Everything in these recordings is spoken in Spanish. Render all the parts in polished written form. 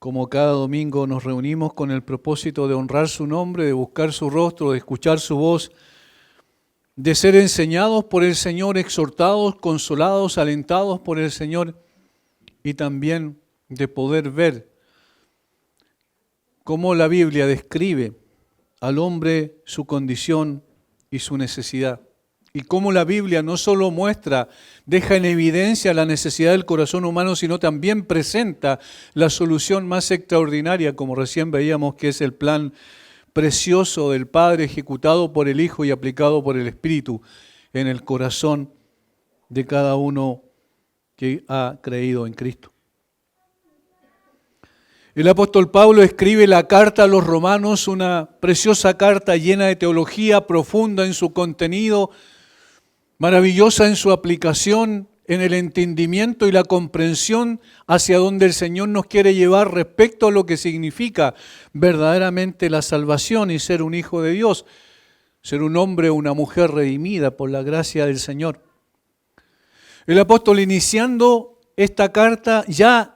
como cada domingo nos reunimos con el propósito de honrar su nombre, de buscar su rostro, de escuchar su voz, de ser enseñados por el Señor, exhortados, consolados, alentados por el Señor y también de poder ver cómo la Biblia describe al hombre su condición y su necesidad. Y cómo la Biblia no solo muestra, deja en evidencia la necesidad del corazón humano, sino también presenta la solución más extraordinaria, como recién veíamos, que es el plan precioso del Padre, ejecutado por el Hijo y aplicado por el Espíritu en el corazón de cada uno que ha creído en Cristo. El apóstol Pablo escribe la carta a los romanos, una preciosa carta llena de teología, profunda en su contenido, maravillosa en su aplicación, en el entendimiento y la comprensión hacia donde el Señor nos quiere llevar respecto a lo que significa verdaderamente la salvación y ser un hijo de Dios, ser un hombre o una mujer redimida por la gracia del Señor. El apóstol, iniciando esta carta, ya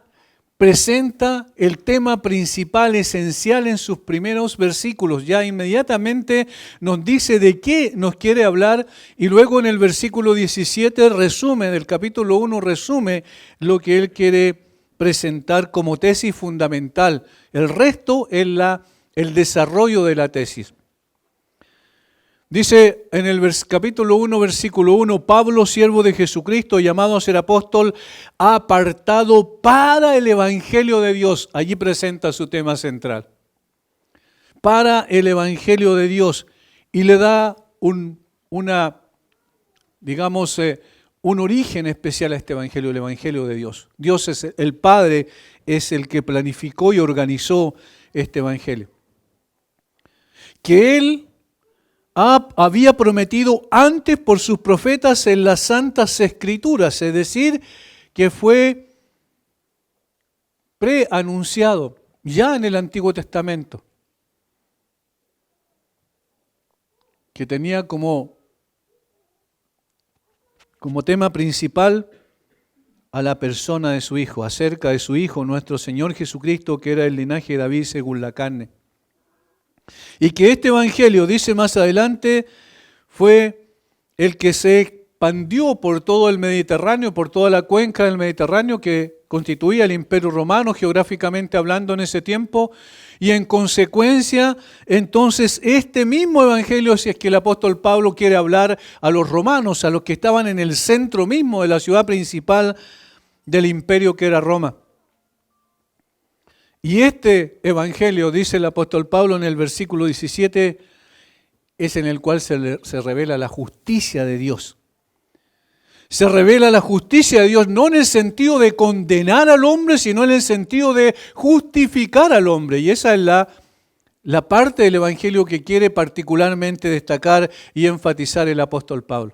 presenta el tema principal, esencial en sus primeros versículos. Ya inmediatamente nos dice de qué nos quiere hablar y luego en el versículo 17 resume, del capítulo 1 resume lo que él quiere presentar como tesis fundamental. El resto es el desarrollo de la tesis. Dice en el capítulo 1, versículo 1, Pablo, siervo de Jesucristo, llamado a ser apóstol, apartado para el Evangelio de Dios. Allí presenta su tema central. Para el Evangelio de Dios. Y le da un origen especial a este Evangelio, el Evangelio de Dios. Dios es el Padre, es el que planificó y organizó este Evangelio. Que Él había prometido antes por sus profetas en las Santas Escrituras, es decir, que fue preanunciado ya en el Antiguo Testamento, que tenía como tema principal a la persona de su Hijo, acerca de su Hijo, nuestro Señor Jesucristo, que era el linaje de David según la carne. Y que este evangelio, dice más adelante, fue el que se expandió por todo el Mediterráneo, por toda la cuenca del Mediterráneo que constituía el Imperio Romano, geográficamente hablando en ese tiempo, y en consecuencia, entonces, este mismo evangelio, si es que el apóstol Pablo quiere hablar a los romanos, a los que estaban en el centro mismo de la ciudad principal del imperio que era Roma. Y este evangelio, dice el apóstol Pablo en el versículo 17, es en el cual se revela la justicia de Dios. Se revela la justicia de Dios no en el sentido de condenar al hombre, sino en el sentido de justificar al hombre. Y esa es la parte del evangelio que quiere particularmente destacar y enfatizar el apóstol Pablo.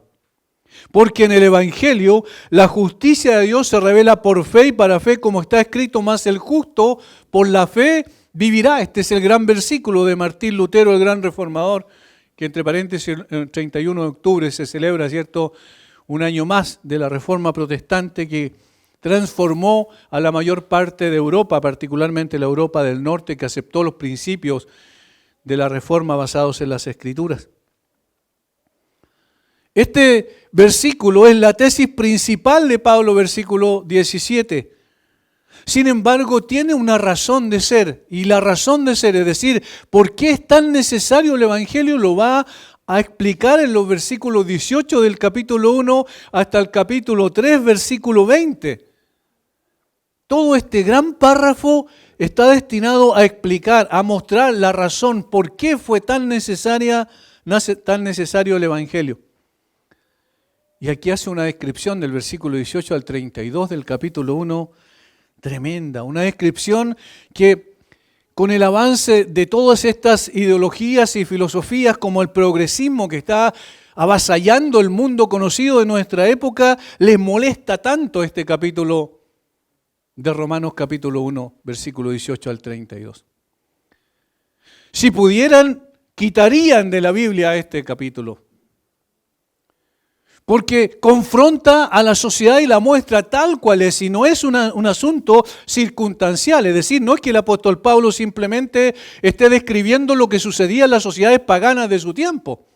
Porque en el Evangelio la justicia de Dios se revela por fe y para fe, como está escrito, más el justo por la fe vivirá. Este es el gran versículo de Martín Lutero, el gran reformador, que entre paréntesis el 31 de octubre se celebra, ¿cierto?, un año más de la Reforma Protestante que transformó a la mayor parte de Europa, particularmente la Europa del Norte, que aceptó los principios de la Reforma basados en las Escrituras. Este versículo es la tesis principal de Pablo, versículo 17. Sin embargo, tiene una razón de ser, y la razón de ser, es decir, ¿por qué es tan necesario el Evangelio? Lo va a explicar en los versículos 18 del capítulo 1 hasta el capítulo 3, versículo 20. Todo este gran párrafo está destinado a explicar, a mostrar la razón por qué fue tan necesario el Evangelio. Y aquí hace una descripción del versículo 18 al 32 del capítulo 1, tremenda, una descripción que con el avance de todas estas ideologías y filosofías como el progresismo que está avasallando el mundo conocido de nuestra época, les molesta tanto este capítulo de Romanos capítulo 1, versículo 18 al 32. Si pudieran, quitarían de la Biblia este capítulo. Porque confronta a la sociedad y la muestra tal cual es, y no es un asunto circunstancial. Es decir, no es que el apóstol Pablo simplemente esté describiendo lo que sucedía en las sociedades paganas de su tiempo.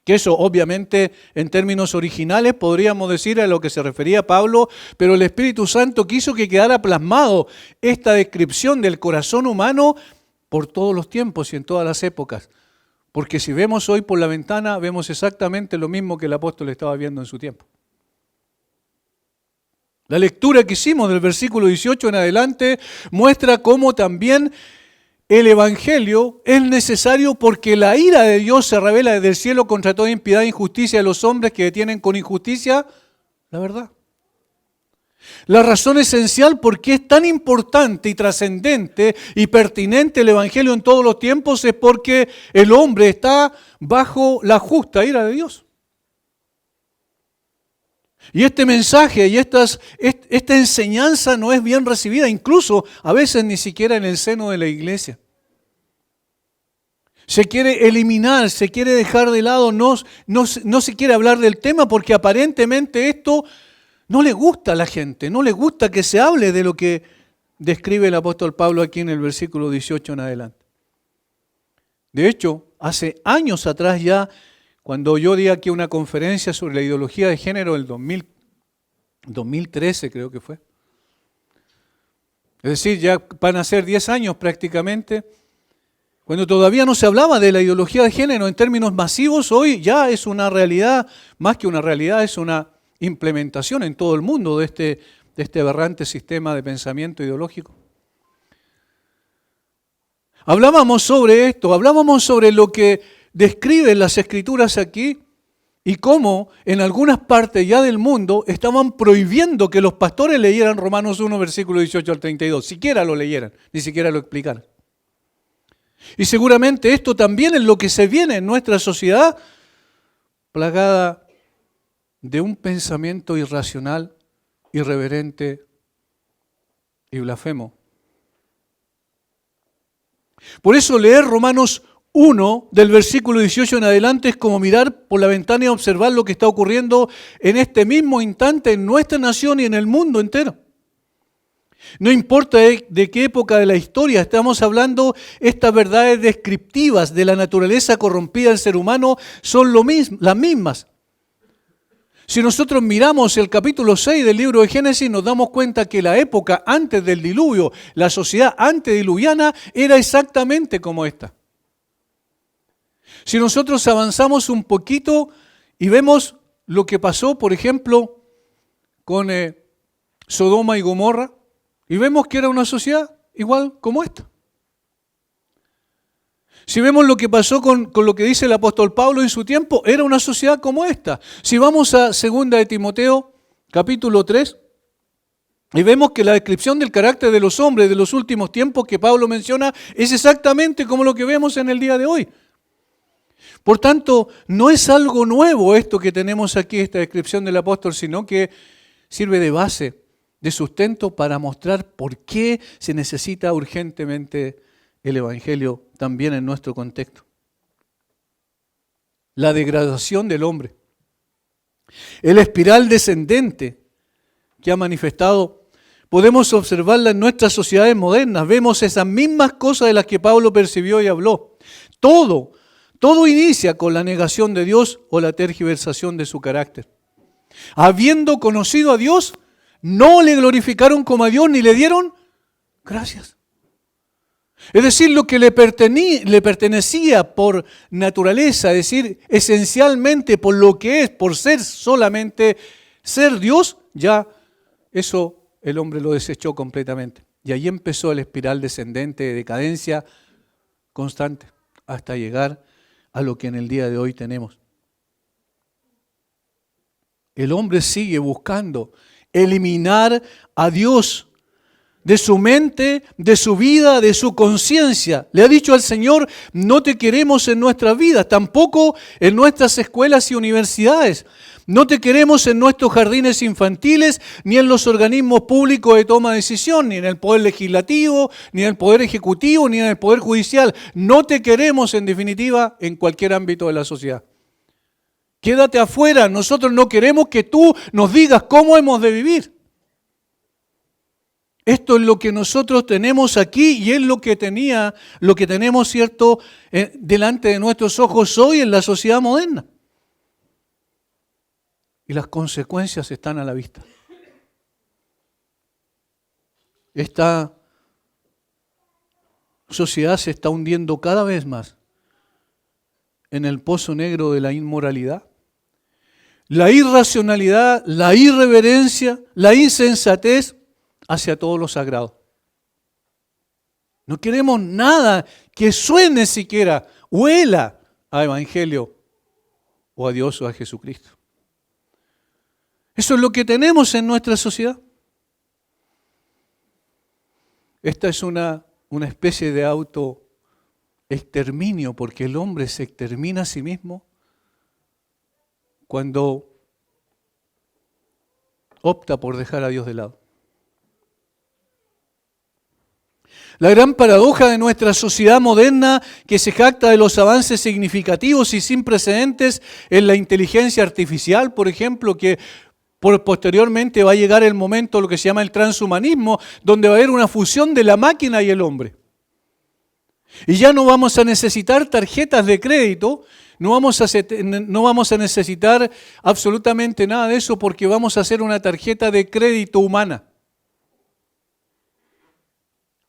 Que eso obviamente en términos originales podríamos decir a lo que se refería Pablo, pero el Espíritu Santo quiso que quedara plasmado esta descripción del corazón humano por todos los tiempos y en todas las épocas. Porque si vemos hoy por la ventana, vemos exactamente lo mismo que el apóstol estaba viendo en su tiempo. La lectura que hicimos del versículo 18 en adelante muestra cómo también el Evangelio es necesario porque la ira de Dios se revela desde el cielo contra toda impiedad e injusticia de los hombres que detienen con injusticia la verdad. La razón esencial por qué es tan importante y trascendente y pertinente el Evangelio en todos los tiempos es porque el hombre está bajo la justa ira de Dios. Y este mensaje y esta enseñanza no es bien recibida, incluso a veces ni siquiera en el seno de la iglesia. Se quiere eliminar, se quiere dejar de lado, no se quiere hablar del tema porque aparentemente esto no le gusta a la gente, no le gusta que se hable de lo que describe el apóstol Pablo aquí en el versículo 18 en adelante. De hecho, hace años atrás ya, cuando yo di aquí una conferencia sobre la ideología de género, el 2013 creo que fue. Es decir, ya van a ser 10 años prácticamente, cuando todavía no se hablaba de la ideología de género en términos masivos, hoy ya es una realidad, más que una realidad, es una implementación en todo el mundo de este aberrante sistema de pensamiento ideológico. Hablábamos sobre esto, hablábamos sobre lo que describen las Escrituras aquí y cómo en algunas partes ya del mundo estaban prohibiendo que los pastores leyeran Romanos 1, versículo 18 al 32, siquiera lo leyeran, ni siquiera lo explicaran. Y seguramente esto también es lo que se viene en nuestra sociedad, plagada de un pensamiento irracional, irreverente y blasfemo. Por eso leer Romanos 1 del versículo 18 en adelante es como mirar por la ventana y observar lo que está ocurriendo en este mismo instante en nuestra nación y en el mundo entero. No importa de qué época de la historia estamos hablando, estas verdades descriptivas de la naturaleza corrompida del ser humano son las mismas. Si nosotros miramos el capítulo 6 del libro de Génesis, nos damos cuenta que la época antes del diluvio, la sociedad antediluviana, era exactamente como esta. Si nosotros avanzamos un poquito y vemos lo que pasó, por ejemplo, con Sodoma y Gomorra, y vemos que era una sociedad igual como esta. Si vemos lo que pasó con lo que dice el apóstol Pablo en su tiempo, era una sociedad como esta. Si vamos a 2 de Timoteo, capítulo 3, y vemos que la descripción del carácter de los hombres de los últimos tiempos que Pablo menciona es exactamente como lo que vemos en el día de hoy. Por tanto, no es algo nuevo esto que tenemos aquí, esta descripción del apóstol, sino que sirve de base, de sustento para mostrar por qué se necesita urgentemente el Evangelio también en nuestro contexto. La degradación del hombre. El espiral descendente que ha manifestado, podemos observarla en nuestras sociedades modernas. Vemos esas mismas cosas de las que Pablo percibió y habló. Todo inicia con la negación de Dios o la tergiversación de su carácter. Habiendo conocido a Dios, no le glorificaron como a Dios ni le dieron gracias. Es decir, lo que le pertenecía por naturaleza, es decir, esencialmente por lo que es, por ser solamente ser Dios, ya eso el hombre lo desechó completamente. Y ahí empezó el espiral descendente de decadencia constante hasta llegar a lo que en el día de hoy tenemos. El hombre sigue buscando eliminar a Dios de su mente, de su vida, de su conciencia. Le ha dicho al Señor, no te queremos en nuestras vidas, tampoco en nuestras escuelas y universidades. No te queremos en nuestros jardines infantiles, ni en los organismos públicos de toma de decisión, ni en el poder legislativo, ni en el poder ejecutivo, ni en el poder judicial. No te queremos, en definitiva, en cualquier ámbito de la sociedad. Quédate afuera, nosotros no queremos que tú nos digas cómo hemos de vivir. Esto es lo que nosotros tenemos aquí y es lo que tenemos, ¿cierto?, delante de nuestros ojos hoy en la sociedad moderna. Y las consecuencias están a la vista. Esta sociedad se está hundiendo cada vez más en el pozo negro de la inmoralidad, la irracionalidad, la irreverencia, la insensatez hacia todo lo sagrado. No queremos nada que suene siquiera, huela a evangelio o a Dios o a Jesucristo. Eso es lo que tenemos en nuestra sociedad. Esta es una especie de autoexterminio, porque el hombre se extermina a sí mismo cuando opta por dejar a Dios de lado. La gran paradoja de nuestra sociedad moderna, que se jacta de los avances significativos y sin precedentes en la inteligencia artificial, por ejemplo, que posteriormente va a llegar el momento, lo que se llama el transhumanismo, donde va a haber una fusión de la máquina y el hombre. Y ya no vamos a necesitar tarjetas de crédito, no vamos a necesitar absolutamente nada de eso, porque vamos a hacer una tarjeta de crédito humana.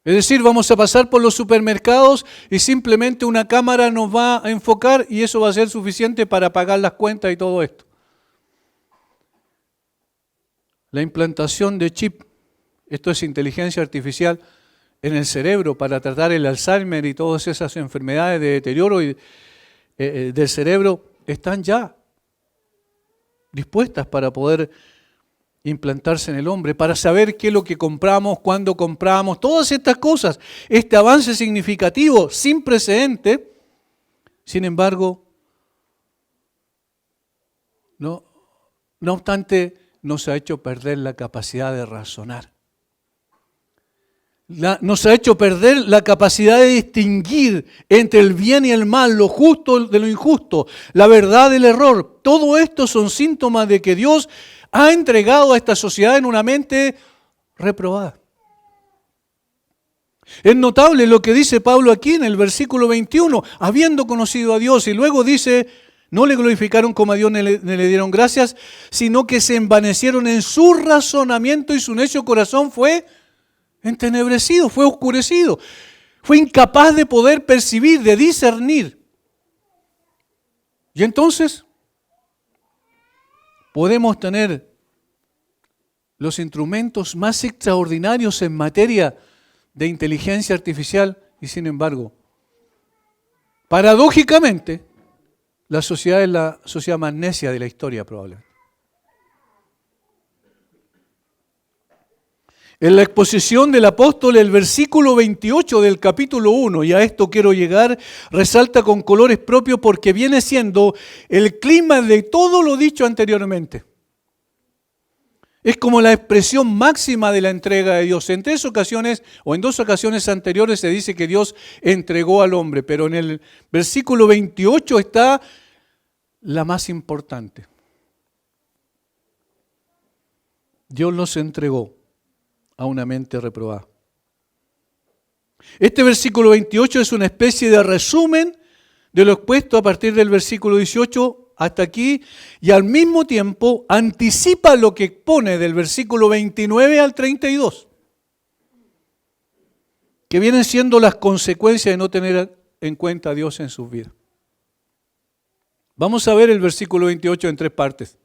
Es decir, vamos a pasar por los supermercados y simplemente una cámara nos va a enfocar y eso va a ser suficiente para pagar las cuentas y todo esto. La implantación de chip, esto es inteligencia artificial en el cerebro para tratar el Alzheimer y todas esas enfermedades de deterioro del cerebro, están ya dispuestas para poder implantarse en el hombre, para saber qué es lo que compramos, cuándo compramos, todas estas cosas. Este avance significativo, sin precedente, sin embargo, no obstante, nos ha hecho perder la capacidad de razonar. Nos ha hecho perder la capacidad de distinguir entre el bien y el mal, lo justo de lo injusto, la verdad del error. Todo esto son síntomas de que Dios ha entregado a esta sociedad en una mente reprobada. Es notable lo que dice Pablo aquí en el versículo 21, habiendo conocido a Dios, y luego dice, no le glorificaron como a Dios ni le dieron gracias, sino que se envanecieron en su razonamiento y su necio corazón fue entenebrecido, fue oscurecido, fue incapaz de poder percibir, de discernir. Y entonces podemos tener los instrumentos más extraordinarios en materia de inteligencia artificial y sin embargo, paradójicamente, la sociedad es la sociedad más necia de la historia probablemente. En la exposición del apóstol, el versículo 28 del capítulo 1, y a esto quiero llegar, resalta con colores propios porque viene siendo el clima de todo lo dicho anteriormente. Es como la expresión máxima de la entrega de Dios. En dos ocasiones anteriores se dice que Dios entregó al hombre, pero en el versículo 28 está la más importante. Dios los entregó a una mente reprobada. Este versículo 28 es una especie de resumen de lo expuesto a partir del versículo 18 hasta aquí, y al mismo tiempo anticipa lo que expone del versículo 29 al 32, que vienen siendo las consecuencias de no tener en cuenta a Dios en sus vidas. Vamos a ver el versículo 28 en tres partes.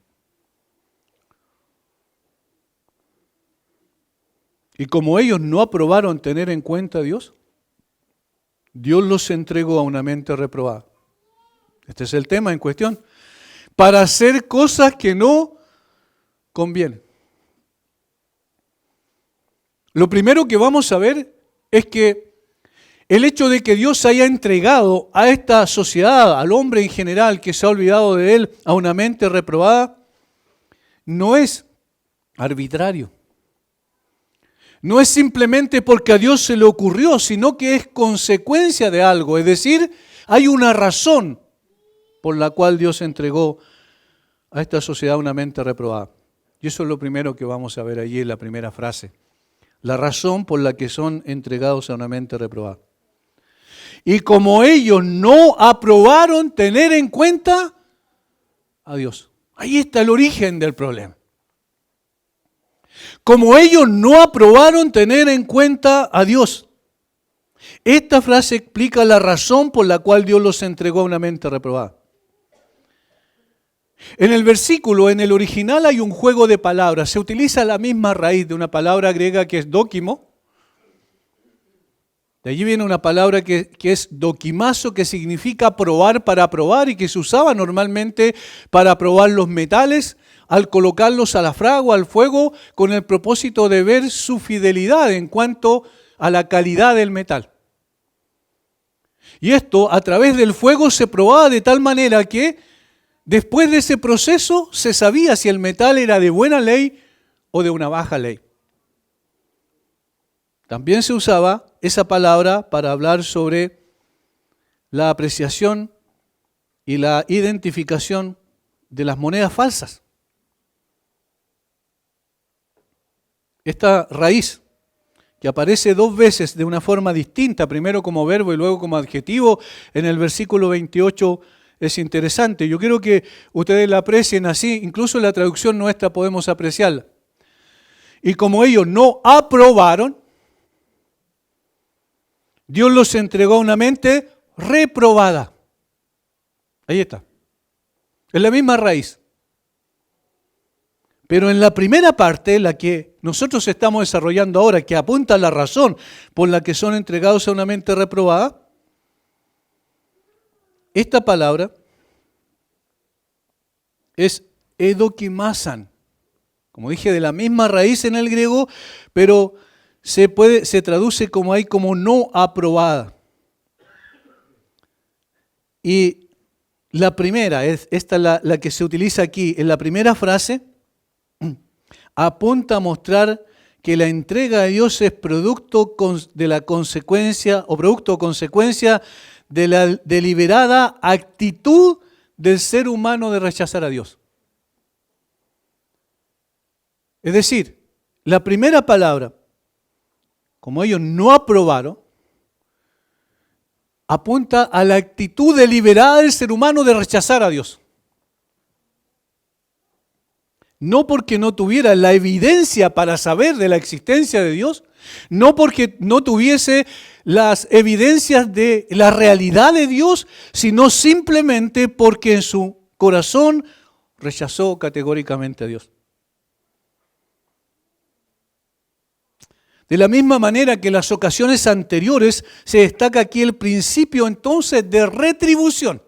Y como ellos no aprobaron tener en cuenta a Dios, Dios los entregó a una mente reprobada. Este es el tema en cuestión. Para hacer cosas que no convienen. Lo primero que vamos a ver es que el hecho de que Dios haya entregado a esta sociedad, al hombre en general que se ha olvidado de Él, a una mente reprobada, no es arbitrario. No es simplemente porque a Dios se le ocurrió, sino que es consecuencia de algo. Es decir, hay una razón por la cual Dios entregó a esta sociedad una mente reprobada. Y eso es lo primero que vamos a ver allí en la primera frase. La razón por la que son entregados a una mente reprobada. Y como ellos no aprobaron tener en cuenta a Dios. Ahí está el origen del problema. Como ellos no aprobaron tener en cuenta a Dios. Esta frase explica la razón por la cual Dios los entregó a una mente reprobada. En el versículo, en el original hay un juego de palabras. Se utiliza la misma raíz de una palabra griega que es dóquimo. De allí viene una palabra que es doquimazo, que significa probar para probar y que se usaba normalmente para probar los metales al colocarlos a la fragua, al fuego, con el propósito de ver su fidelidad en cuanto a la calidad del metal. Y esto a través del fuego se probaba de tal manera que después de ese proceso se sabía si el metal era de buena ley o de una baja ley. También se usaba esa palabra para hablar sobre la apreciación y la identificación de las monedas falsas. Esta raíz, que aparece dos veces de una forma distinta, primero como verbo y luego como adjetivo, en el versículo 28 es interesante. Yo quiero que ustedes la aprecien así, incluso en la traducción nuestra podemos apreciarla. Y como ellos no aprobaron, Dios los entregó a una mente reprobada. Ahí está. Es la misma raíz. Pero en la primera parte, la que nosotros estamos desarrollando ahora, que apunta a la razón por la que son entregados a una mente reprobada, esta palabra es edokimasan. Como dije, de la misma raíz en el griego, pero se traduce como ahí como no aprobada. Y la primera, esta la que se utiliza aquí, en la primera frase, apunta a mostrar que la entrega de Dios es producto de la consecuencia o producto o consecuencia de la deliberada actitud del ser humano de rechazar a Dios. Es decir, la primera palabra, como ellos no aprobaron, apunta a la actitud deliberada del ser humano de rechazar a Dios. No porque no tuviera la evidencia para saber de la existencia de Dios, no porque no tuviese las evidencias de la realidad de Dios, sino simplemente porque en su corazón rechazó categóricamente a Dios. De la misma manera que en las ocasiones anteriores se destaca aquí el principio entonces de retribución.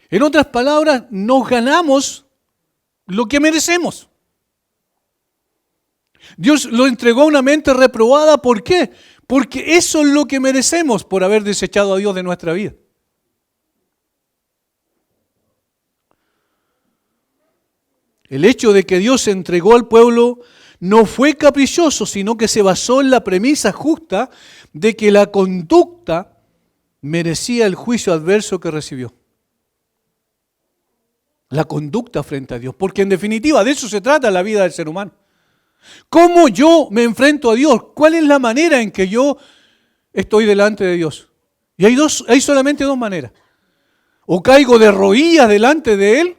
En otras palabras, nos ganamos lo que merecemos. Dios lo entregó a una mente reprobada, ¿por qué? Porque eso es lo que merecemos por haber desechado a Dios de nuestra vida. El hecho de que Dios entregó al pueblo no fue caprichoso, sino que se basó en la premisa justa de que la conducta merecía el juicio adverso que recibió. La conducta frente a Dios, porque en definitiva de eso se trata la vida del ser humano. ¿Cómo yo me enfrento a Dios? ¿Cuál es la manera en que yo estoy delante de Dios? Y hay solamente dos maneras. O caigo de rodillas delante de Él,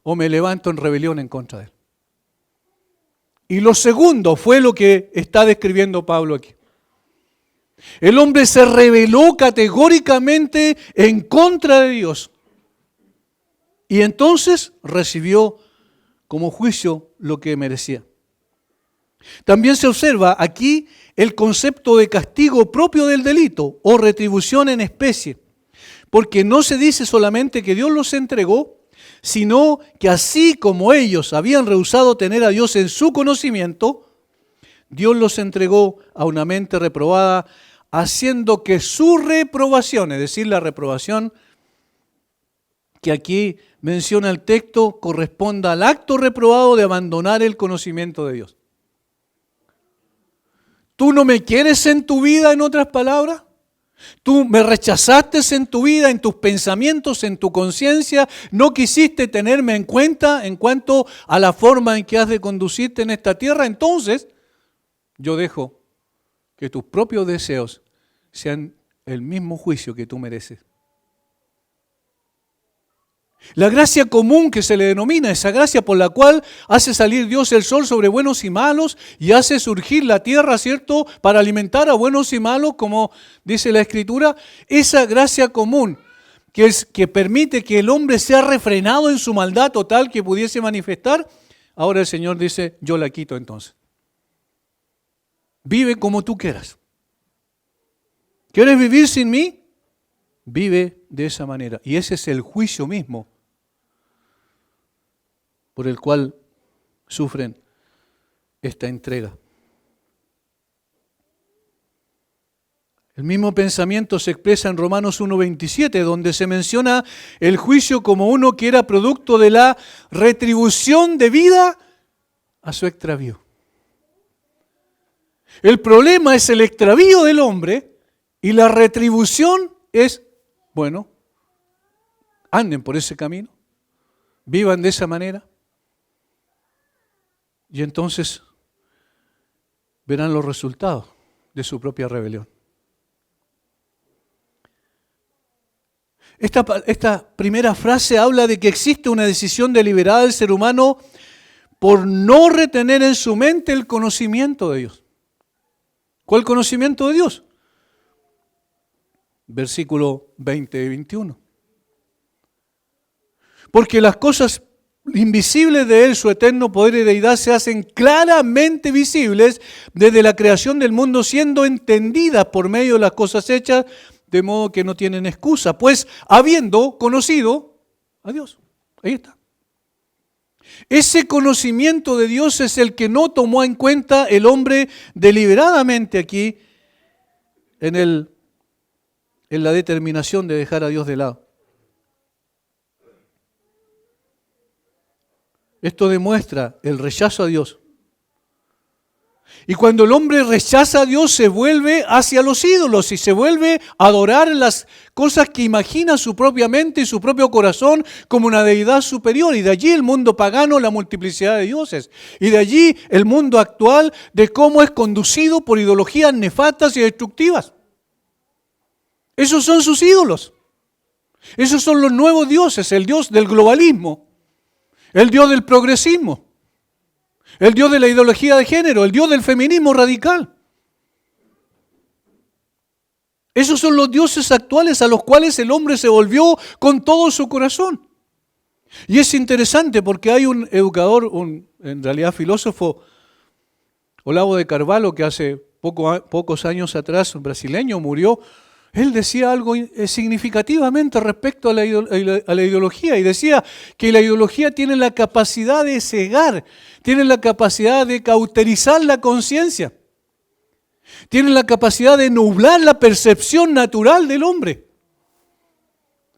o me levanto en rebelión en contra de Él. Y lo segundo fue lo que está describiendo Pablo aquí. El hombre se rebeló categóricamente en contra de Dios. Y entonces recibió como juicio lo que merecía. También se observa aquí el concepto de castigo propio del delito o retribución en especie. Porque no se dice solamente que Dios los entregó, sino que así como ellos habían rehusado tener a Dios en su conocimiento, Dios los entregó a una mente reprobada, haciendo que su reprobación, es decir, la reprobación que aquí menciona el texto, corresponda al acto reprobado de abandonar el conocimiento de Dios. ¿Tú no me quieres en tu vida, en otras palabras? Tú me rechazaste en tu vida, en tus pensamientos, en tu conciencia. No quisiste tenerme en cuenta en cuanto a la forma en que has de conducirte en esta tierra. Entonces, yo dejo que tus propios deseos sean el mismo juicio que tú mereces. La gracia común que se le denomina, esa gracia por la cual hace salir Dios el sol sobre buenos y malos y hace surgir la tierra, ¿cierto?, para alimentar a buenos y malos, como dice la Escritura, esa gracia común que permite que el hombre sea refrenado en su maldad total que pudiese manifestar, ahora el Señor dice, yo la quito entonces. Vive como tú quieras. ¿Quieres vivir sin mí? Vive de esa manera. Y ese es el juicio mismo por el cual sufren esta entrega. El mismo pensamiento se expresa en Romanos 1:27, donde se menciona el juicio como uno que era producto de la retribución debida a su extravío. El problema es el extravío del hombre y la retribución es, bueno, anden por ese camino, vivan de esa manera. Y entonces verán los resultados de su propia rebelión. Esta primera frase habla de que existe una decisión deliberada del ser humano por no retener en su mente el conocimiento de Dios. ¿Cuál conocimiento de Dios? Versículo 20 y 21. Porque las cosas invisibles de Él, su eterno poder y deidad, se hacen claramente visibles desde la creación del mundo, siendo entendidas por medio de las cosas hechas, de modo que no tienen excusa, pues habiendo conocido a Dios. Ahí está. Ese conocimiento de Dios es el que no tomó en cuenta el hombre deliberadamente aquí en la determinación de dejar a Dios de lado. Esto demuestra el rechazo a Dios. Y cuando el hombre rechaza a Dios, se vuelve hacia los ídolos y se vuelve a adorar las cosas que imagina su propia mente y su propio corazón como una deidad superior. Y de allí el mundo pagano, la multiplicidad de dioses. Y de allí el mundo actual de cómo es conducido por ideologías nefastas y destructivas. Esos son sus ídolos. Esos son los nuevos dioses, el Dios del globalismo, el Dios del progresismo, el Dios de la ideología de género, el Dios del feminismo radical. Esos son los dioses actuales a los cuales el hombre se volvió con todo su corazón. Y es interesante porque hay un educador, en realidad filósofo, Olavo de Carvalho, que hace pocos años atrás, un brasileño, murió. Él decía algo significativamente respecto a la ideología y decía que la ideología tiene la capacidad de cegar, tiene la capacidad de cauterizar la conciencia, tiene la capacidad de nublar la percepción natural del hombre.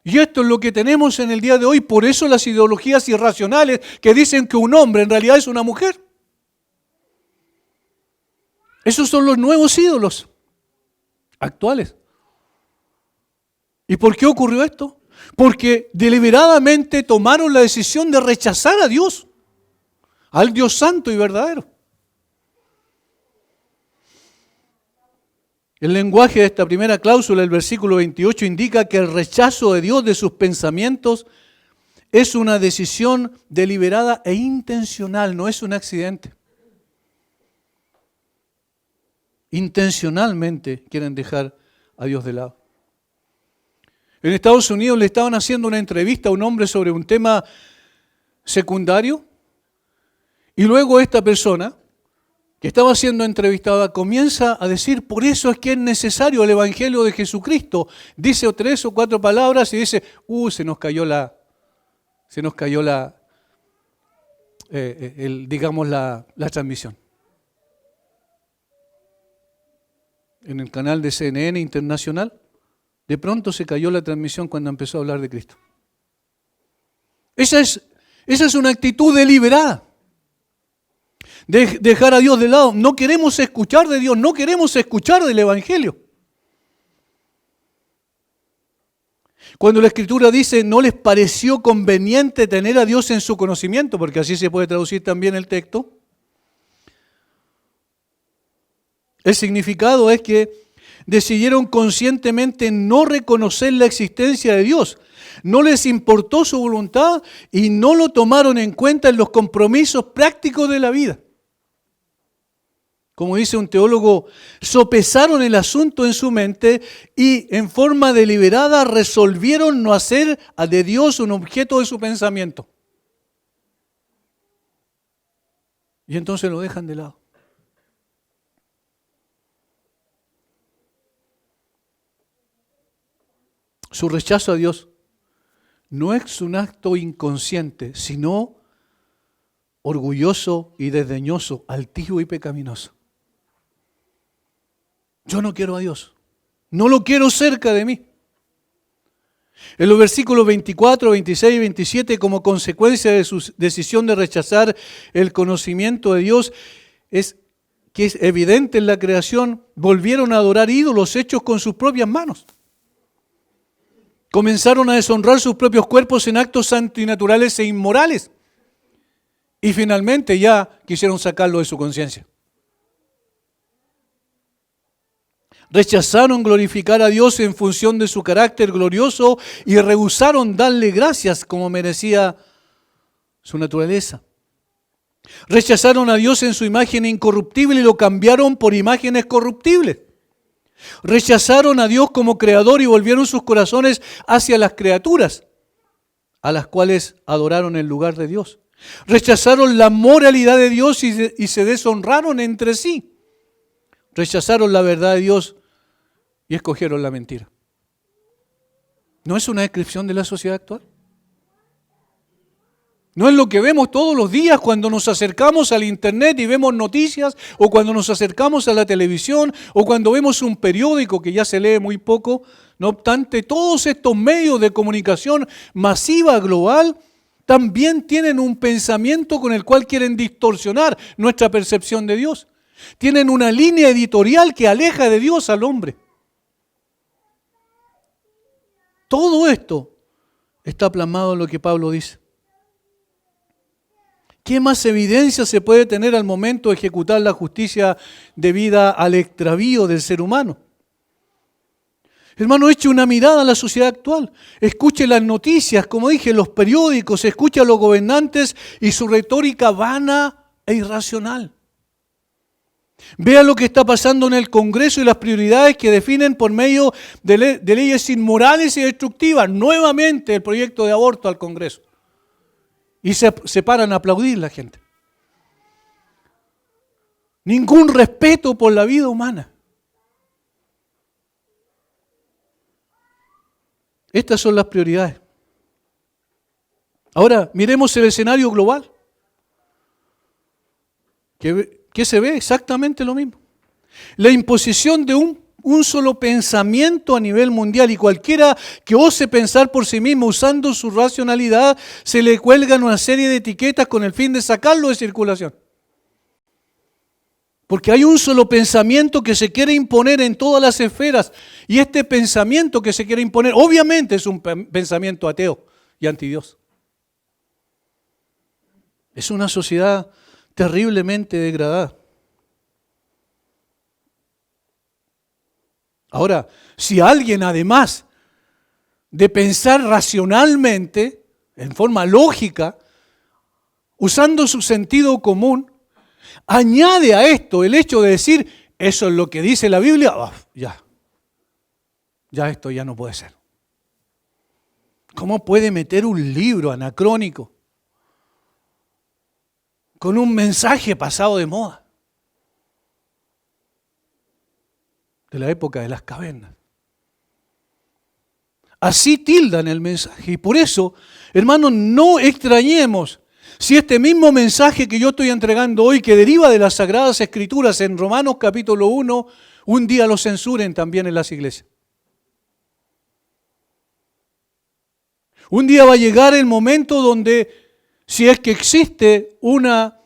Y esto es lo que tenemos en el día de hoy, por eso las ideologías irracionales que dicen que un hombre en realidad es una mujer. Esos son los nuevos ídolos actuales. ¿Y por qué ocurrió esto? Porque deliberadamente tomaron la decisión de rechazar a Dios, al Dios santo y verdadero. El lenguaje de esta primera cláusula, el versículo 28, indica que el rechazo de Dios de sus pensamientos es una decisión deliberada e intencional, no es un accidente. Intencionalmente quieren dejar a Dios de lado. En Estados Unidos le estaban haciendo una entrevista a un hombre sobre un tema secundario y luego esta persona que estaba siendo entrevistada comienza a decir, por eso es que es necesario el Evangelio de Jesucristo. Dice 3 o 4 palabras y dice, se nos cayó la transmisión. En el canal de CNN Internacional, de pronto se cayó la transmisión cuando empezó a hablar de Cristo. Esa es una actitud deliberada. De dejar a Dios de lado. No queremos escuchar de Dios, no queremos escuchar del Evangelio. Cuando la Escritura dice no les pareció conveniente tener a Dios en su conocimiento, porque así se puede traducir también el texto, el significado es que decidieron conscientemente no reconocer la existencia de Dios. No les importó su voluntad y no lo tomaron en cuenta en los compromisos prácticos de la vida. Como dice un teólogo, sopesaron el asunto en su mente y en forma deliberada resolvieron no hacer de Dios un objeto de su pensamiento. Y entonces lo dejan de lado. Su rechazo a Dios no es un acto inconsciente, sino orgulloso y desdeñoso, altivo y pecaminoso. Yo no quiero a Dios, no lo quiero cerca de mí. En los versículos 24, 26 y 27, como consecuencia de su decisión de rechazar el conocimiento de Dios, que es evidente en la creación, volvieron a adorar ídolos hechos con sus propias manos. Comenzaron a deshonrar sus propios cuerpos en actos antinaturales e inmorales. Y finalmente ya quisieron sacarlo de su conciencia. Rechazaron glorificar a Dios en función de su carácter glorioso y rehusaron darle gracias como merecía su naturaleza. Rechazaron a Dios en su imagen incorruptible y lo cambiaron por imágenes corruptibles. Rechazaron a Dios como creador y volvieron sus corazones hacia las criaturas, a las cuales adoraron en lugar de Dios. Rechazaron la moralidad de Dios y se deshonraron entre sí. Rechazaron la verdad de Dios y escogieron la mentira. ¿No es una descripción de la sociedad actual? ¿No es lo que vemos todos los días cuando nos acercamos al internet y vemos noticias, o cuando nos acercamos a la televisión, o cuando vemos un periódico que ya se lee muy poco? No obstante, todos estos medios de comunicación masiva, global, también tienen un pensamiento con el cual quieren distorsionar nuestra percepción de Dios. Tienen una línea editorial que aleja de Dios al hombre. Todo esto está plasmado en lo que Pablo dice. ¿Qué más evidencia se puede tener al momento de ejecutar la justicia debida al extravío del ser humano? Hermano, eche una mirada a la sociedad actual. Escuche las noticias, como dije, los periódicos, escuche a los gobernantes y su retórica vana e irracional. Vea lo que está pasando en el Congreso y las prioridades que definen por medio de leyes inmorales y destructivas. Nuevamente el proyecto de aborto al Congreso. Y se paran a aplaudir la gente. Ningún respeto por la vida humana. Estas son las prioridades. Ahora, miremos el escenario global. ¿Qué se ve? Exactamente lo mismo. La imposición de un solo pensamiento a nivel mundial, y cualquiera que ose pensar por sí mismo usando su racionalidad, se le cuelgan una serie de etiquetas con el fin de sacarlo de circulación. Porque hay un solo pensamiento que se quiere imponer en todas las esferas, y este pensamiento que se quiere imponer obviamente es un pensamiento ateo y antidios. Es una sociedad terriblemente degradada. Ahora, si alguien, además de pensar racionalmente, en forma lógica, usando su sentido común, añade a esto el hecho de decir, eso es lo que dice la Biblia, ya esto ya no puede ser. ¿Cómo puede meter un libro anacrónico con un mensaje pasado de moda? De la época de las cavernas. Así tildan el mensaje. Y por eso, hermanos, no extrañemos si este mismo mensaje que yo estoy entregando hoy, que deriva de las Sagradas Escrituras en Romanos capítulo 1, un día lo censuren también en las iglesias. Un día va a llegar el momento donde, si es que existe una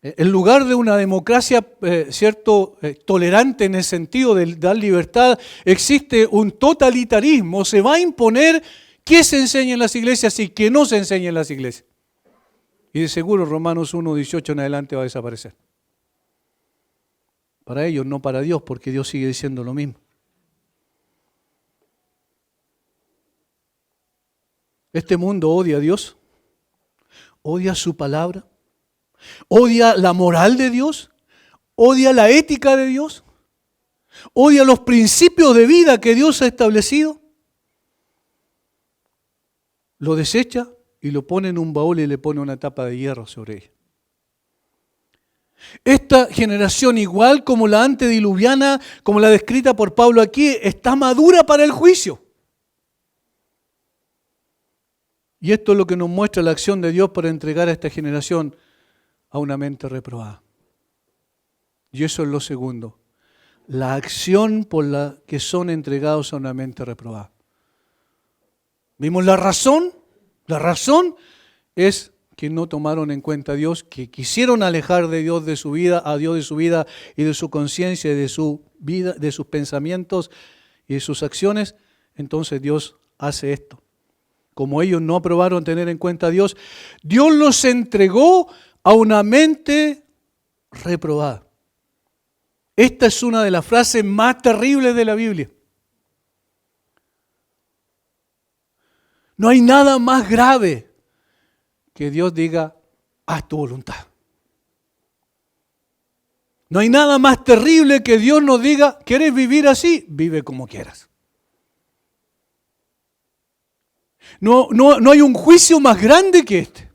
En lugar de una democracia, tolerante en el sentido de dar libertad, existe un totalitarismo. Se va a imponer qué se enseña en las iglesias y qué no se enseña en las iglesias. Y de seguro Romanos 1:18 en adelante va a desaparecer. Para ellos, no para Dios, porque Dios sigue diciendo lo mismo. Este mundo odia a Dios, odia su palabra, odia la moral de Dios, odia la ética de Dios, odia los principios de vida que Dios ha establecido. Lo desecha y lo pone en un baúl y le pone una tapa de hierro sobre ella. Esta generación, igual como la antediluviana, como la descrita por Pablo aquí, está madura para el juicio. Y esto es lo que nos muestra la acción de Dios para entregar a esta generación a una mente reprobada. Y eso es lo segundo, la acción por la que son entregados a una mente reprobada. ¿Vimos la razón? La razón es que no tomaron en cuenta a Dios, que quisieron alejar de Dios de su vida, a Dios de su vida y de su conciencia y de su vida, de sus pensamientos y de sus acciones. Entonces Dios hace esto. Como ellos no aprobaron tener en cuenta a Dios, Dios los entregó a una mente reprobada. Esta es una de las frases más terribles de la Biblia. No hay nada más grave que Dios diga, haz tu voluntad. No hay nada más terrible que Dios nos diga, ¿quieres vivir así? Vive como quieras. No hay un juicio más grande que este.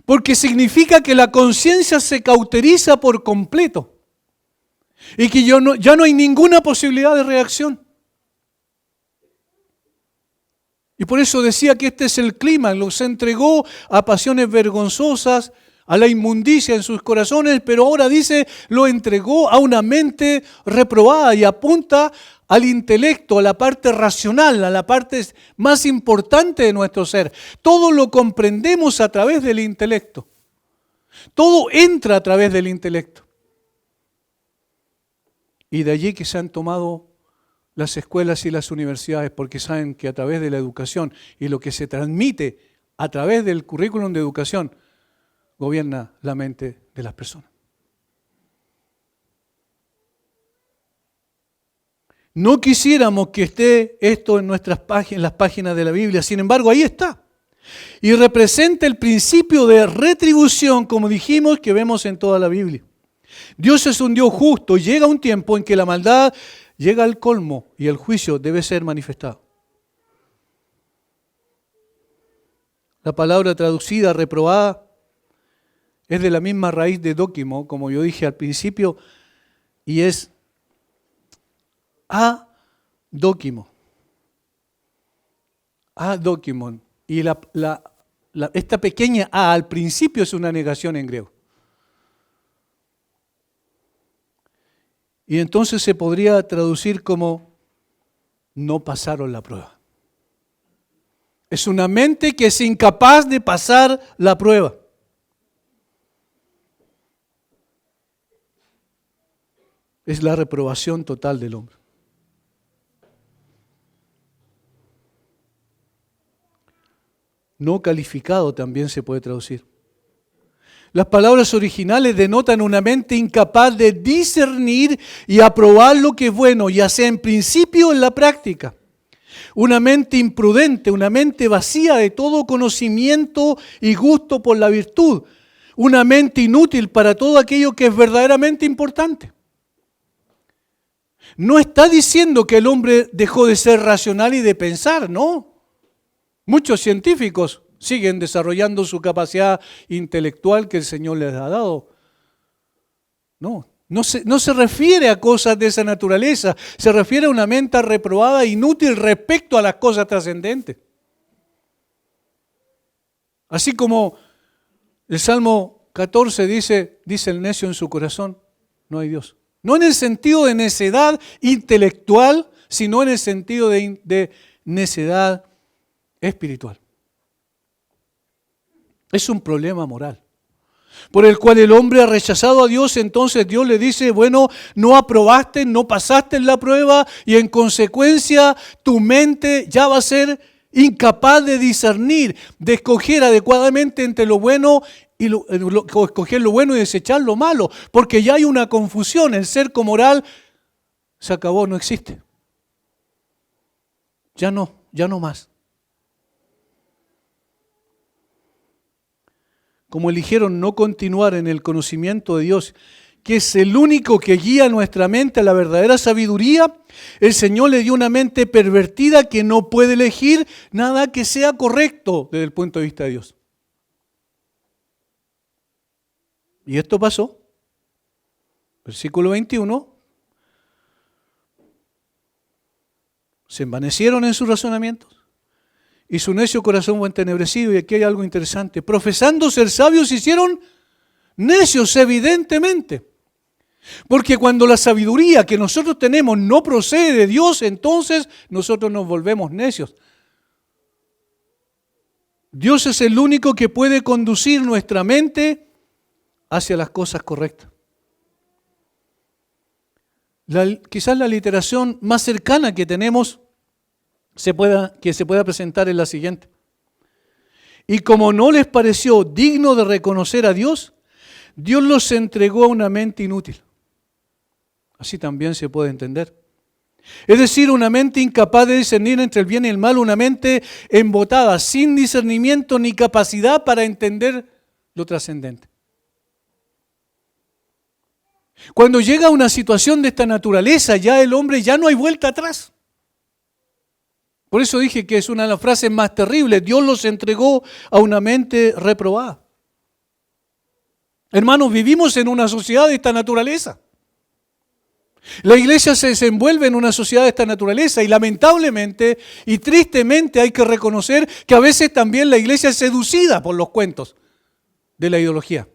Porque significa que la conciencia se cauteriza por completo. Y que ya no hay ninguna posibilidad de reacción. Y por eso decía que este es el clima. Los entregó a pasiones vergonzosas, a la inmundicia en sus corazones, pero ahora dice, lo entregó a una mente reprobada y apunta al intelecto, a la parte racional, a la parte más importante de nuestro ser. Todo lo comprendemos a través del intelecto. Todo entra a través del intelecto. Y de allí que se han tomado las escuelas y las universidades, porque saben que a través de la educación y lo que se transmite a través del currículum de educación, gobierna la mente de las personas. No quisiéramos que esté esto en nuestras páginas, en las páginas de la Biblia, sin embargo ahí está. Y representa el principio de retribución, como dijimos, que vemos en toda la Biblia. Dios es un Dios justo y llega un tiempo en que la maldad llega al colmo y el juicio debe ser manifestado. La palabra traducida, reprobada, es de la misma raíz de dóquimo, como yo dije al principio, y es adóquimo. Adóquimon. Y esta pequeña a al principio es una negación en griego. Y entonces se podría traducir como no pasaron la prueba. Es una mente que es incapaz de pasar la prueba. Es la reprobación total del hombre. No calificado también se puede traducir. Las palabras originales denotan una mente incapaz de discernir y aprobar lo que es bueno, ya sea en principio o en la práctica. Una mente imprudente, una mente vacía de todo conocimiento y gusto por la virtud. Una mente inútil para todo aquello que es verdaderamente importante. No está diciendo que el hombre dejó de ser racional y de pensar, ¿no? Muchos científicos siguen desarrollando su capacidad intelectual que el Señor les ha dado. No se refiere a cosas de esa naturaleza, se refiere a una mente reprobada e inútil respecto a las cosas trascendentes. Así como el Salmo 14 dice el necio en su corazón, no hay Dios. No en el sentido de necedad intelectual, sino en el sentido de necedad espiritual. Es un problema moral. por el cual el hombre ha rechazado a Dios, entonces Dios le dice, bueno, no aprobaste, no pasaste en la prueba y en consecuencia tu mente ya va a ser incapaz de discernir, de escoger adecuadamente entre lo bueno y escoger lo bueno y desechar lo malo, porque ya hay una confusión, el cerco moral se acabó, no existe. Ya no más. Como eligieron no continuar en el conocimiento de Dios, que es el único que guía nuestra mente a la verdadera sabiduría, el Señor le dio una mente pervertida que no puede elegir nada que sea correcto desde el punto de vista de Dios. Y esto pasó. Versículo 21. Se envanecieron en sus razonamientos y su necio corazón fue entenebrecido. Y aquí hay algo interesante. Profesando ser sabios, se hicieron necios, evidentemente. Porque cuando la sabiduría que nosotros tenemos no procede de Dios, entonces nosotros nos volvemos necios. Dios es el único que puede conducir nuestra mente hacia las cosas correctas. Quizás la literación más cercana que tenemos que se pueda presentar es la siguiente. Y como no les pareció digno de reconocer a Dios, Dios los entregó a una mente inútil. Así también se puede entender. Es decir, una mente incapaz de discernir entre el bien y el mal, una mente embotada, sin discernimiento ni capacidad para entender lo trascendente. Cuando llega una situación de esta naturaleza, ya el hombre ya no hay vuelta atrás. Por eso dije que es una de las frases más terribles. Dios los entregó a una mente reprobada. Hermanos, vivimos en una sociedad de esta naturaleza. La iglesia se desenvuelve en una sociedad de esta naturaleza y lamentablemente y tristemente hay que reconocer que a veces también la iglesia es seducida por los cuentos de la ideología.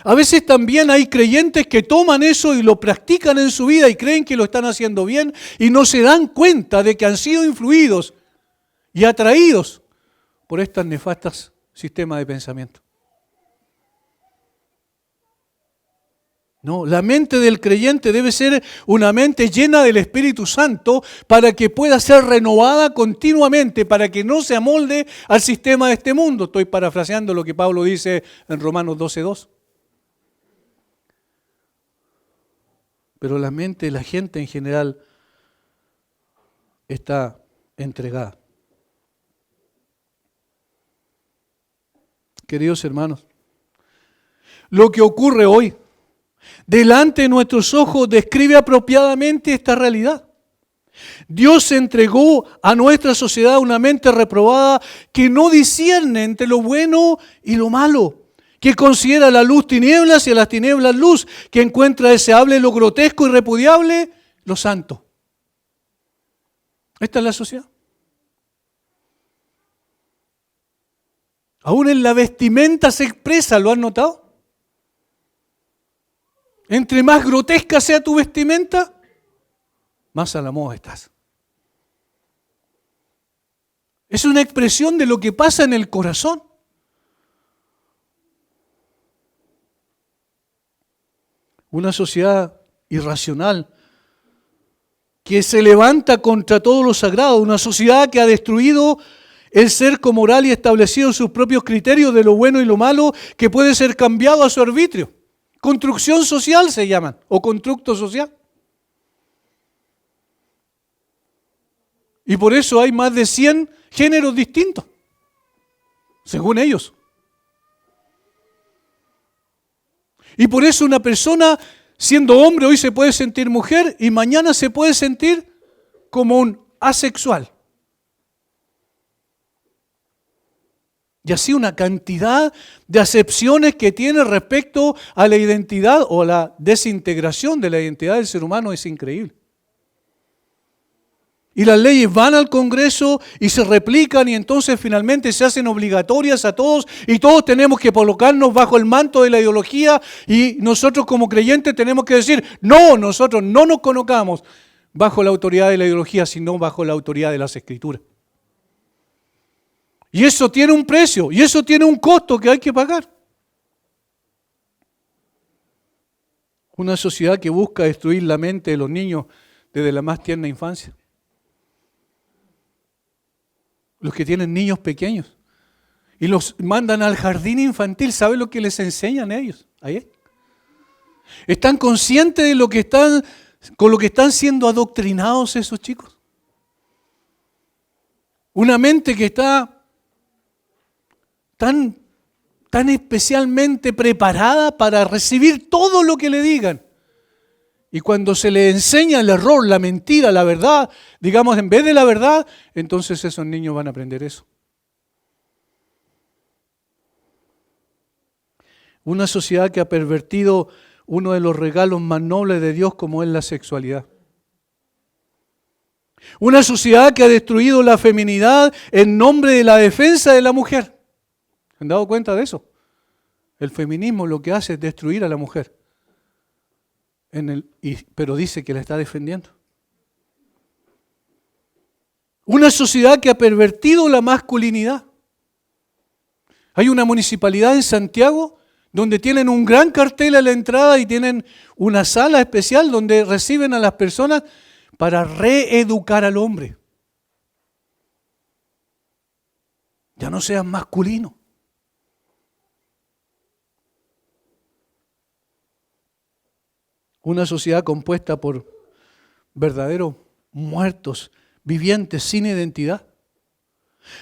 A veces también hay creyentes que toman eso y lo practican en su vida y creen que lo están haciendo bien y no se dan cuenta de que han sido influidos y atraídos por estas nefastas sistemas de pensamiento. No, la mente del creyente debe ser una mente llena del Espíritu Santo para que pueda ser renovada continuamente, para que no se amolde al sistema de este mundo. Estoy parafraseando lo que Pablo dice en Romanos 12:2. Pero la mente de la gente en general está entregada. Queridos hermanos, lo que ocurre hoy delante de nuestros ojos describe apropiadamente esta realidad. Dios entregó a nuestra sociedad una mente reprobada que no discierne entre lo bueno y lo malo, que considera la luz tinieblas y a las tinieblas luz, que encuentra deseable lo grotesco y repudiable lo santo. Esta es la sociedad. Aún en la vestimenta se expresa, ¿lo han notado? Entre más grotesca sea tu vestimenta, más a la moda estás. Es una expresión de lo que pasa en el corazón. Una sociedad irracional que se levanta contra todo lo sagrado, una sociedad que ha destruido el cerco moral y establecido sus propios criterios de lo bueno y lo malo que puede ser cambiado a su arbitrio. Construcción social se llaman, o constructo social. Y por eso hay más de 100 géneros distintos, según ellos. Y por eso una persona, siendo hombre, hoy se puede sentir mujer y mañana se puede sentir como un asexual. Y así una cantidad de acepciones que tiene respecto a la identidad o la desintegración de la identidad del ser humano es increíble. Y las leyes van al Congreso y se replican y entonces finalmente se hacen obligatorias a todos y todos tenemos que colocarnos bajo el manto de la ideología y nosotros como creyentes tenemos que decir, no, nosotros no nos colocamos bajo la autoridad de la ideología, sino bajo la autoridad de las Escrituras. Y eso tiene un precio, y eso tiene un costo que hay que pagar. Una sociedad que busca destruir la mente de los niños desde la más tierna infancia. Los que tienen niños pequeños y los mandan al jardín infantil, ¿sabe lo que les enseñan ellos? Ahí. ¿Están conscientes de con lo que están siendo adoctrinados esos chicos? Una mente que está tan especialmente preparada para recibir todo lo que le digan. Y cuando se le enseña el error, la mentira, la verdad, digamos en vez de la verdad, entonces esos niños van a aprender eso. Una sociedad que ha pervertido uno de los regalos más nobles de Dios, como es la sexualidad. Una sociedad que ha destruido la feminidad en nombre de la defensa de la mujer. ¿Se han dado cuenta de eso? El feminismo lo que hace es destruir a la mujer. Pero dice que la está defendiendo. Una sociedad que ha pervertido la masculinidad. Hay una municipalidad en Santiago donde tienen un gran cartel a la entrada y tienen una sala especial donde reciben a las personas para reeducar al hombre. Ya no seas masculino. Una sociedad compuesta por verdaderos muertos, vivientes sin identidad,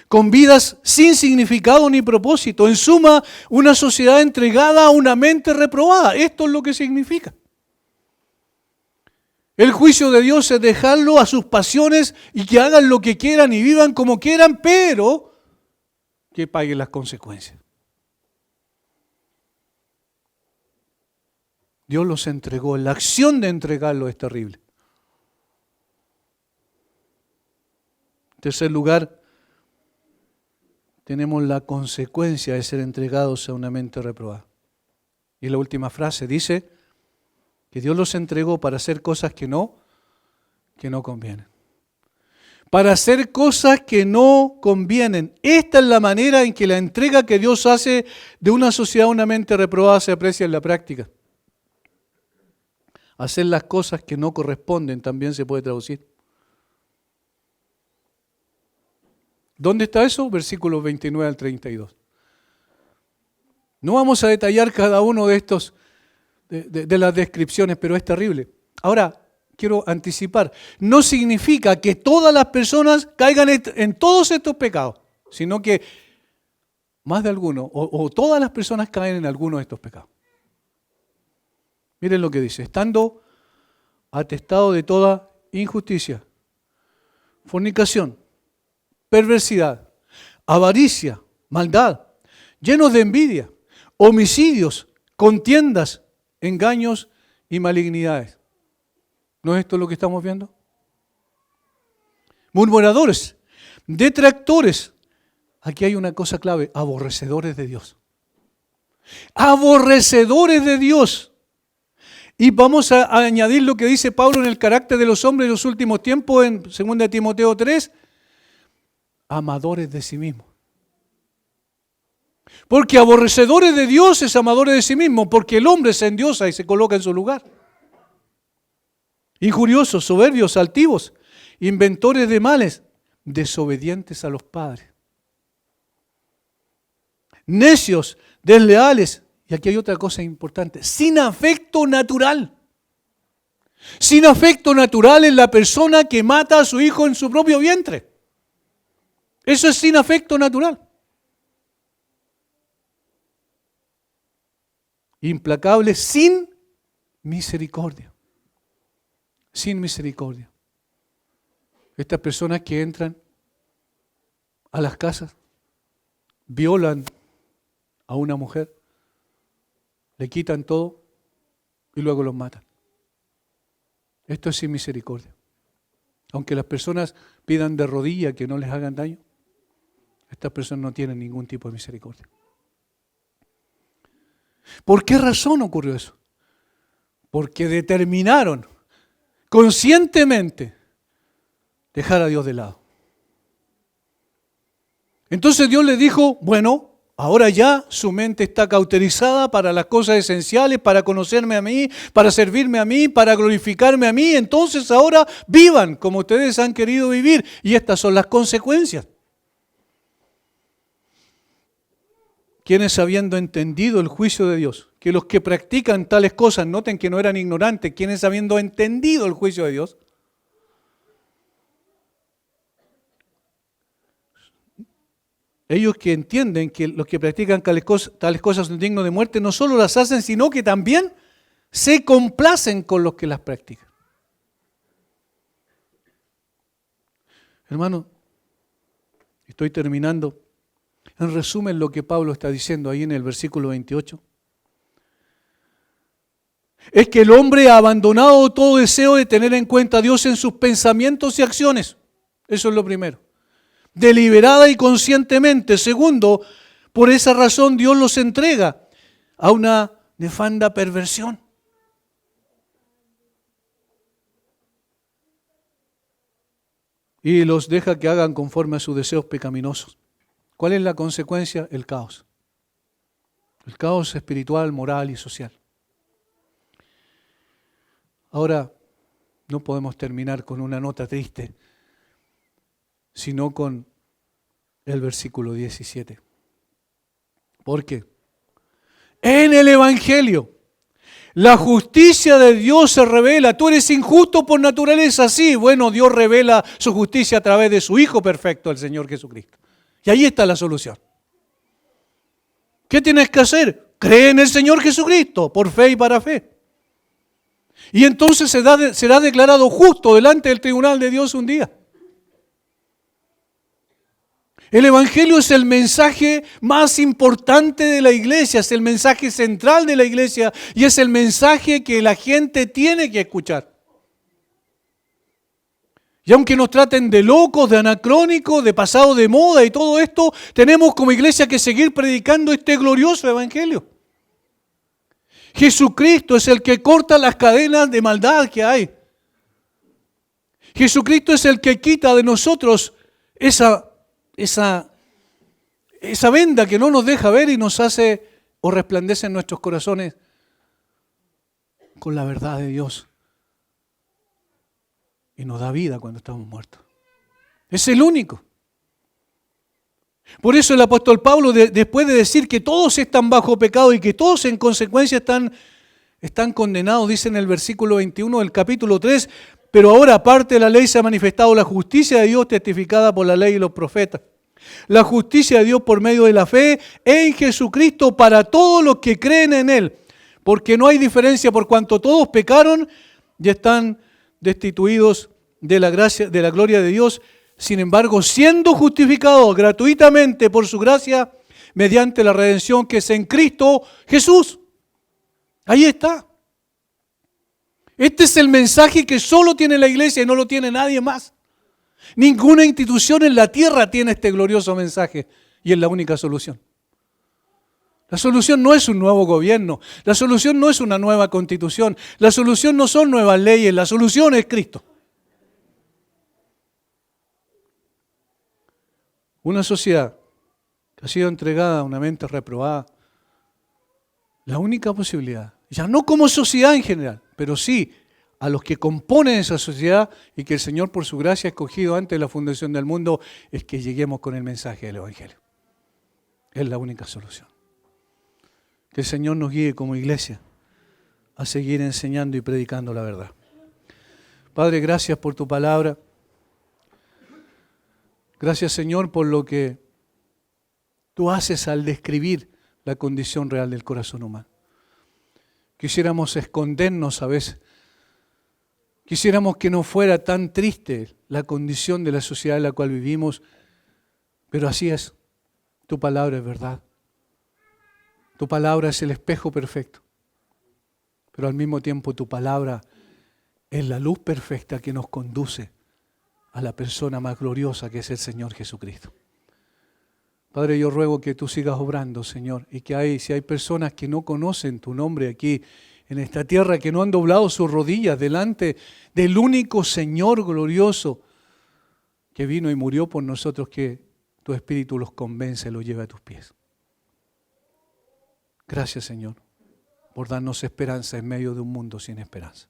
con vidas sin significado ni propósito. En suma, una sociedad entregada a una mente reprobada. Esto es lo que significa. El juicio de Dios es dejarlo a sus pasiones y que hagan lo que quieran y vivan como quieran, pero que paguen las consecuencias. Dios los entregó. La acción de entregarlo es terrible. En tercer lugar, tenemos la consecuencia de ser entregados a una mente reprobada. Y la última frase dice que Dios los entregó para hacer cosas que no convienen. Para hacer cosas que no convienen. Esta es la manera en que la entrega que Dios hace de una sociedad a una mente reprobada se aprecia en la práctica. Hacer las cosas que no corresponden también se puede traducir. ¿Dónde está eso? Versículos 29 al 32. No vamos a detallar cada uno de estos, de las descripciones, pero es terrible. Ahora, quiero anticipar, no significa que todas las personas caigan en todos estos pecados, sino que más de algunos, o todas las personas caen en alguno de estos pecados. Miren lo que dice, estando atestado de toda injusticia, fornicación, perversidad, avaricia, maldad, llenos de envidia, homicidios, contiendas, engaños y malignidades. ¿No es esto lo que estamos viendo? Murmuradores, detractores. Aquí hay una cosa clave, aborrecedores de Dios. Aborrecedores de Dios. Y vamos a añadir lo que dice Pablo en el carácter de los hombres de los últimos tiempos en 2 Timoteo 3. Amadores de sí mismos. Porque aborrecedores de Dios es amadores de sí mismos, porque el hombre se endiosa y se coloca en su lugar. Injuriosos, soberbios, altivos, inventores de males, desobedientes a los padres. Necios, desleales, y aquí hay otra cosa importante, sin afecto natural. Sin afecto natural es la persona que mata a su hijo en su propio vientre. Eso es sin afecto natural. Implacable, sin misericordia. Sin misericordia. Estas personas que entran a las casas, violan a una mujer, le quitan todo y luego los matan. Esto es sin misericordia. Aunque las personas pidan de rodillas que no les hagan daño, estas personas no tienen ningún tipo de misericordia. ¿Por qué razón ocurrió eso? Porque determinaron conscientemente dejar a Dios de lado. Entonces Dios le dijo, bueno, ahora ya su mente está cauterizada para las cosas esenciales, para conocerme a mí, para servirme a mí, para glorificarme a mí. Entonces ahora vivan como ustedes han querido vivir. Y estas son las consecuencias. Quienes habiendo entendido el juicio de Dios, que los que practican tales cosas, noten que no eran ignorantes, quienes habiendo entendido el juicio de Dios, ellos que entienden que los que practican tales cosas son dignos de muerte, no solo las hacen, sino que también se complacen con los que las practican. Hermano, estoy terminando. En resumen, lo que Pablo está diciendo ahí en el versículo 28 es que el hombre ha abandonado todo deseo de tener en cuenta a Dios en sus pensamientos y acciones. Eso es lo primero. Deliberada y conscientemente. Segundo, por esa razón Dios los entrega a una nefanda perversión. Y los deja que hagan conforme a sus deseos pecaminosos. ¿Cuál es la consecuencia? El caos. El caos espiritual, moral y social. Ahora, no podemos terminar con una nota triste, sino con el versículo 17. ¿Por qué? En el Evangelio, la justicia de Dios se revela. Tú eres injusto por naturaleza, sí. Bueno, Dios revela su justicia a través de su Hijo perfecto, el Señor Jesucristo. Y ahí está la solución. ¿Qué tienes que hacer? Cree en el Señor Jesucristo, por fe y para fe. Y entonces será declarado justo delante del tribunal de Dios un día. El Evangelio es el mensaje más importante de la iglesia, es el mensaje central de la iglesia y es el mensaje que la gente tiene que escuchar. Y aunque nos traten de locos, de anacrónicos, de pasado de moda y todo esto, tenemos como iglesia que seguir predicando este glorioso evangelio. Jesucristo es el que corta las cadenas de maldad que hay. Jesucristo es el que quita de nosotros esa venda que no nos deja ver y nos hace o resplandece en nuestros corazones con la verdad de Dios. Y nos da vida cuando estamos muertos. Es el único. Por eso el apóstol Pablo, después de decir que todos están bajo pecado y que todos en consecuencia están condenados, dice en el versículo 21 del capítulo 3, pero ahora aparte de la ley se ha manifestado la justicia de Dios testificada por la ley y los profetas. La justicia de Dios por medio de la fe en Jesucristo para todos los que creen en Él. Porque no hay diferencia por cuanto todos pecaron y están destituidos de la gracia, de la gloria de Dios, sin embargo, siendo justificados gratuitamente por su gracia, mediante la redención que es en Cristo Jesús. Ahí está. Este es el mensaje que solo tiene la iglesia y no lo tiene nadie más. Ninguna institución en la tierra tiene este glorioso mensaje y es la única solución. La solución no es un nuevo gobierno, la solución no es una nueva constitución, la solución no son nuevas leyes, la solución es Cristo. Una sociedad que ha sido entregada a una mente reprobada, la única posibilidad, ya no como sociedad en general, pero sí a los que componen esa sociedad y que el Señor por su gracia ha escogido antes de la fundación del mundo, es que lleguemos con el mensaje del Evangelio. Es la única solución. Que el Señor nos guíe como iglesia a seguir enseñando y predicando la verdad. Padre, gracias por tu palabra. Gracias, Señor, por lo que tú haces al describir la condición real del corazón humano. Quisiéramos escondernos a veces. Quisiéramos que no fuera tan triste la condición de la sociedad en la cual vivimos, pero así es. Tu palabra es verdad. Tu palabra es el espejo perfecto, pero al mismo tiempo tu palabra es la luz perfecta que nos conduce a la persona más gloriosa que es el Señor Jesucristo. Padre, yo ruego que tú sigas obrando, Señor, y que si hay personas que no conocen tu nombre aquí en esta tierra, que no han doblado sus rodillas delante del único Señor glorioso que vino y murió por nosotros, que tu Espíritu los convence, los lleva a tus pies. Gracias, Señor, por darnos esperanza en medio de un mundo sin esperanza.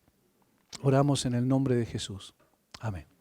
Oramos en el nombre de Jesús. Amén.